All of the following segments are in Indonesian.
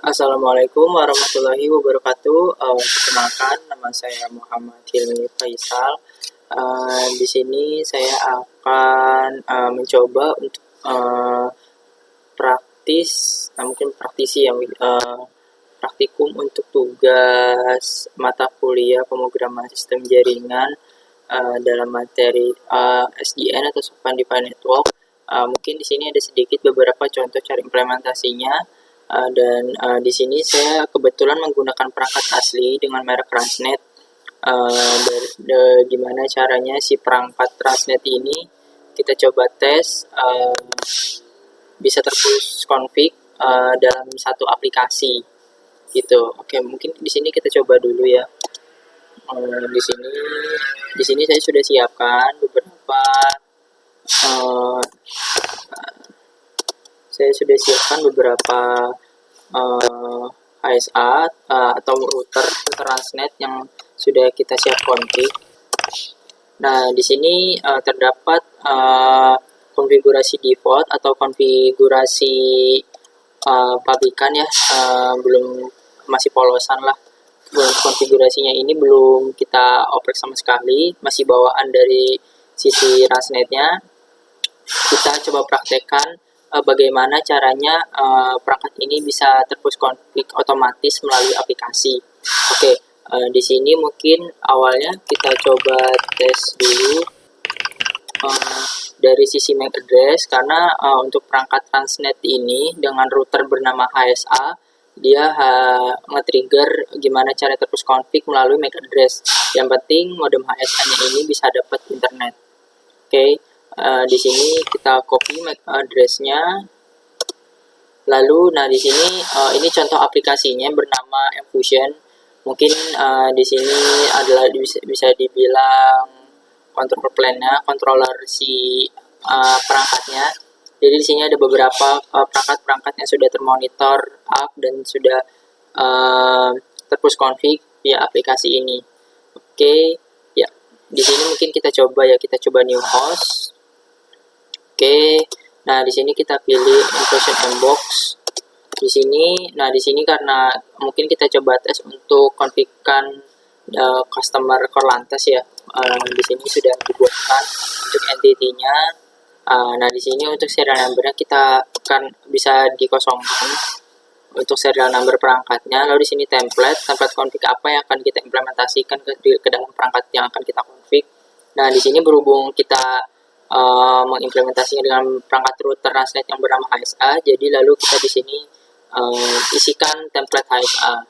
Assalamualaikum warahmatullahi wabarakatuh. Perkenalkan, nama saya Muhammad Hilmi Faisal. Di sini saya akan mencoba untuk praktis, mungkin praktisi ya, praktikum untuk tugas mata kuliah pemrograman sistem jaringan dalam materi SDN atau Software Defined Network. Mungkin di sini ada sedikit beberapa contoh cara implementasinya. Dan di sini saya kebetulan menggunakan perangkat asli dengan merek Transnet. Gimana caranya si perangkat Transnet ini kita coba tes bisa terpush config dalam satu aplikasi gitu. Oke, mungkin di sini kita coba dulu ya. Di sini saya sudah siapkan beberapa HSA atau router Transnet yang sudah kita siap config. Nah, di sini terdapat konfigurasi default atau konfigurasi pabrikan ya, belum, masih polosan lah. Konfigurasinya ini belum kita oprek sama sekali, masih bawaan dari sisi Transnetnya. Kita coba praktekkan bagaimana caranya perangkat ini bisa terpush config otomatis melalui aplikasi. Oke, di sini mungkin awalnya kita coba tes dulu dari sisi MAC address, karena untuk perangkat Transnet ini dengan router bernama HSA, dia nge-trigger gimana cara terpush config melalui MAC address. Yang penting modem HSA-nya ini bisa dapat internet. Oke. Di sini kita copy MAC address-nya. Lalu, di sini ini contoh aplikasinya bernama Mfusion. Mungkin di sini adalah bisa dibilang control plane-nya, controller si perangkatnya. Jadi di sini ada beberapa perangkat-perangkat yang sudah termonitor up dan sudah terpush config via aplikasi ini. Oke, ya. Di sini mungkin kita coba new host. Oke, di sini kita pilih Mfusion Mbox. Di sini karena mungkin kita coba tes untuk configkan customer core lantas ya. Di sini sudah dibuatkan untuk entity-nya. Di sini untuk serial number-nya kita akan bisa dikosongkan untuk serial number perangkatnya. Lalu di sini template config apa yang akan kita implementasikan ke dalam perangkat yang akan kita config. Di sini berhubung kita mengimplementasinya dengan perangkat router Transnet yang bernama HSA, jadi lalu kita di sini isikan template HSA.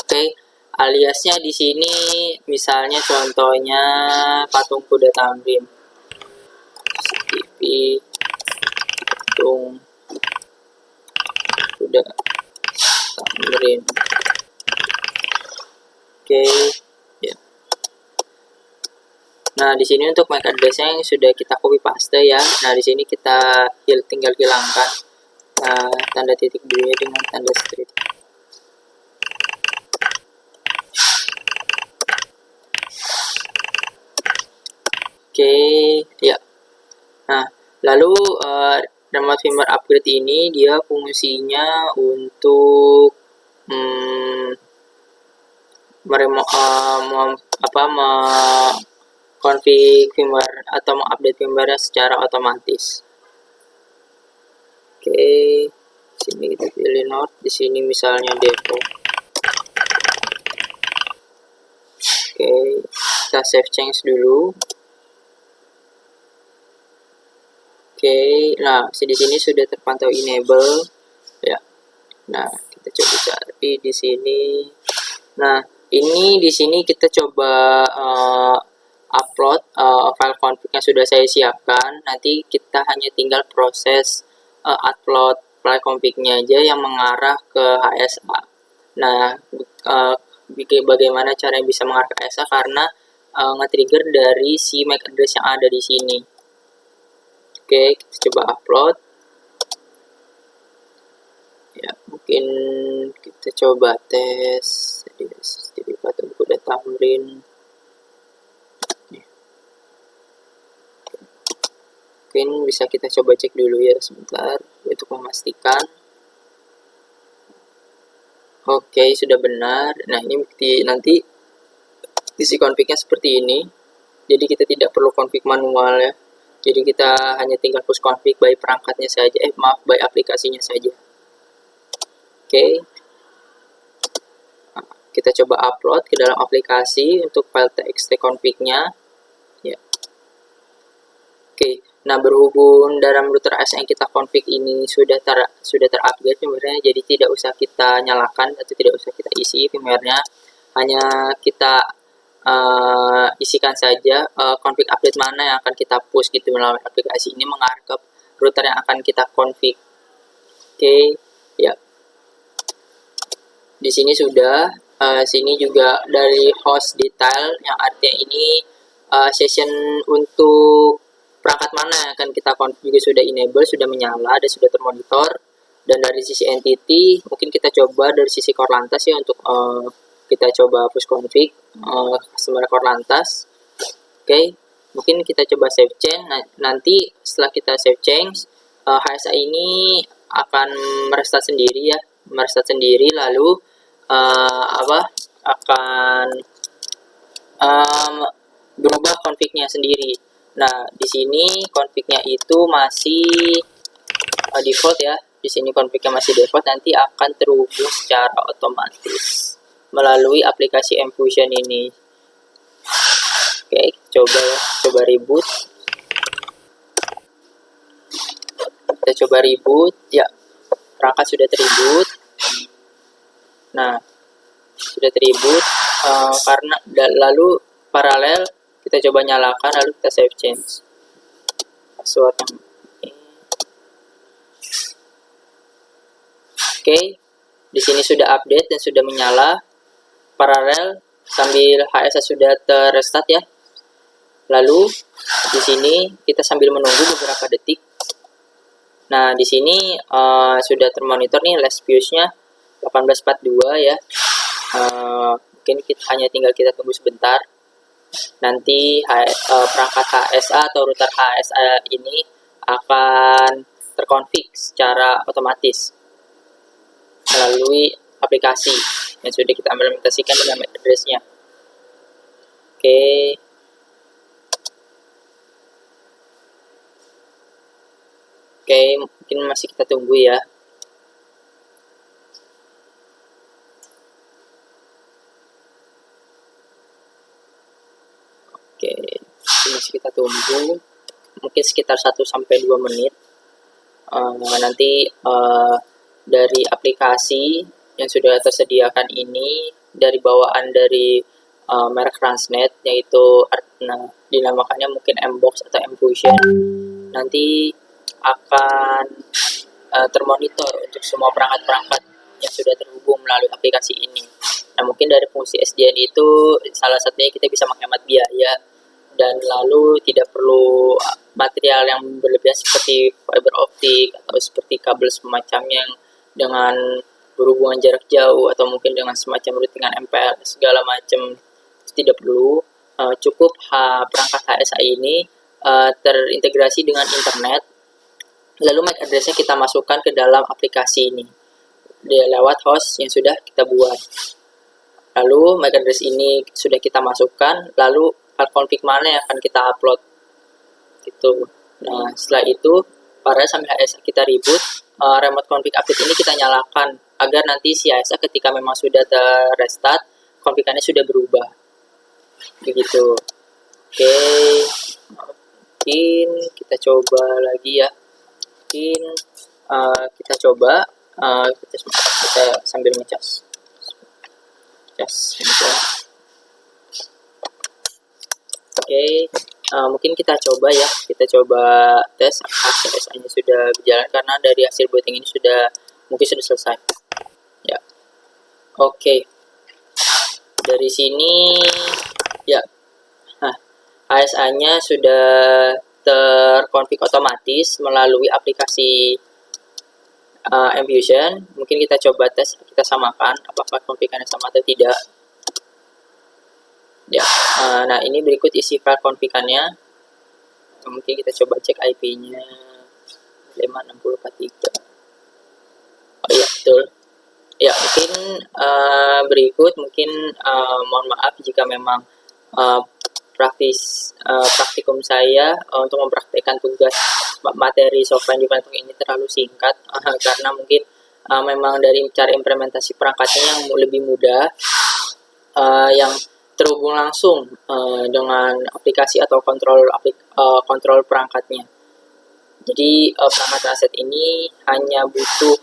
Oke, aliasnya di sini misalnya contohnya patung kuda Tamrin, CTP patung kuda Tamrin. Oke. Di sini untuk MAC address yang sudah kita copy paste ya. Di sini kita tinggal hilangkan tanda titik dulunya dengan tanda strip. Oke, ya. Lalu remote firmware upgrade ini dia fungsinya untuk config firmware atau mengupdate firmware secara otomatis. Oke, sini kita pilih node, di sini misalnya depo. Oke, kita save change dulu. Oke, di sini sudah terpantau enable ya. Kita coba cari di sini. Ini di sini kita coba upload file config yang sudah saya siapkan. Nanti kita hanya tinggal proses upload file config-nya aja yang mengarah ke HSA. Bagaimana caranya bisa mengarah ke HSA, karena nge-trigger dari si MAC address yang ada di sini. Oke, kita coba upload. Ya, mungkin kita coba tes di patung kuda Tamrin. Mungkin bisa kita coba cek dulu ya sebentar untuk memastikan. Oke, sudah benar. Nah, ini bukti nanti isi config-nya seperti ini. Jadi kita tidak perlu config manual ya. Jadi kita hanya tinggal push config by perangkatnya saja. By aplikasinya saja. Oke. Kita coba upload ke dalam aplikasi untuk file txt config-nya. Ya. Oke. Nah, berhubung dalam router AS yang kita config ini sudah terupdate firmware-nya, jadi tidak usah kita nyalakan atau tidak usah kita isi firmware-nya. Hanya kita isikan saja config update mana yang akan kita push gitu melalui aplikasi ini mengarah ke router yang akan kita config. Oke, ya. Di sini sudah, sini juga dari host detail yang artinya ini session untuk perangkat mana yang akan kita config juga sudah enable, sudah menyala dan sudah termonitor. Dan dari sisi entity mungkin kita coba dari sisi Korlantas ya untuk kita coba push config customer Korlantas. Oke, mungkin kita coba save change. Nanti setelah kita save change, HSA ini akan merestart sendiri ya, lalu akan berubah config-nya sendiri. Nah, di sini config-nya itu masih default ya. Di sini config-nya masih default, nanti akan terhubung secara otomatis melalui aplikasi mFusion ini. Oke, coba reboot. Kita coba reboot. Ya, perangkat sudah terreboot. Nah, sudah terreboot karena lalu paralel kita coba nyalakan, lalu kita save change password yang ini. Oke, di sini sudah update dan sudah menyala paralel sambil HSA sudah terrestart ya. Lalu di sini kita sambil menunggu beberapa detik. Nah, di sini sudah termonitor nih last fuse-nya 1842 ya. Mungkin hanya tinggal kita tunggu sebentar. Nanti perangkat HSA atau router HSA ini akan terkonfig secara otomatis melalui aplikasi yang sudah kita implementasikan dengan MAC address-nya. Oke. Oke, mungkin masih kita tunggu ya. Oke, masih kita tunggu. Mungkin sekitar 1-2 menit. Nanti dari aplikasi yang sudah tersediakan ini, dari bawaan dari merek Transnet, yaitu dinamakannya mungkin mBox atau mFusion, nanti akan termonitor untuk semua perangkat-perangkat yang sudah terhubung melalui aplikasi ini. Nah, mungkin dari fungsi SDN itu salah satunya kita bisa menghemat biaya dan lalu tidak perlu material yang berlebihan seperti fiber optik atau seperti kabel semacamnya yang dengan berhubungan jarak jauh atau mungkin dengan semacam routingan MPL segala macam, tidak perlu. Cukup perangkat HSA ini terintegrasi dengan internet, lalu MAC address-nya kita masukkan ke dalam aplikasi ini lewat host yang sudah kita buat. Lalu MAC address ini sudah kita masukkan, lalu file config mana yang akan kita upload gitu. Nah, setelah itu sambil HSA kita reboot, remote config update ini kita nyalakan agar nanti si HSA ketika memang sudah terrestart, configannya sudah berubah begitu. Oke, mungkin kita coba lagi ya. Mungkin kita coba kita sambil ngecas. Oke, mungkin kita coba ya, kita coba tes apakah CSA-nya sudah berjalan karena dari hasil booting ini mungkin sudah selesai. Ya, oke. Dari sini ya, HSA-nya sudah terkonfig otomatis melalui aplikasi mFusion. Mungkin kita coba tes, kita samakan apakah konfigannya sama atau tidak. Ya, nah ini berikut isi file konfigannya. Mungkin kita coba cek IP-nya 5643. Oh iya, betul. Ya, mungkin berikut mungkin mohon maaf jika memang uh, praktikum saya untuk mempraktikkan tugas materi software development ini terlalu singkat karena mungkin memang dari cara implementasi perangkatnya yang lebih mudah, yang terhubung langsung dengan aplikasi atau kontrol perangkatnya. Jadi perangkat translate ini hanya butuh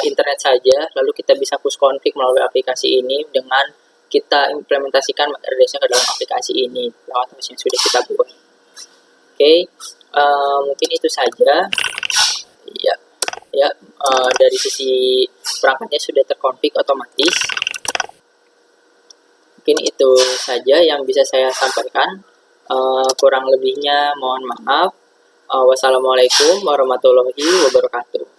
internet saja, lalu kita bisa push config melalui aplikasi ini dengan kita implementasikan address-nya ke dalam aplikasi ini lewat host yang sudah kita buat. Oke, mungkin itu saja. Ya, dari sisi perangkatnya sudah terkonfig otomatis. Mungkin itu saja yang bisa saya sampaikan. Kurang lebihnya mohon maaf. Wassalamualaikum warahmatullahi wabarakatuh.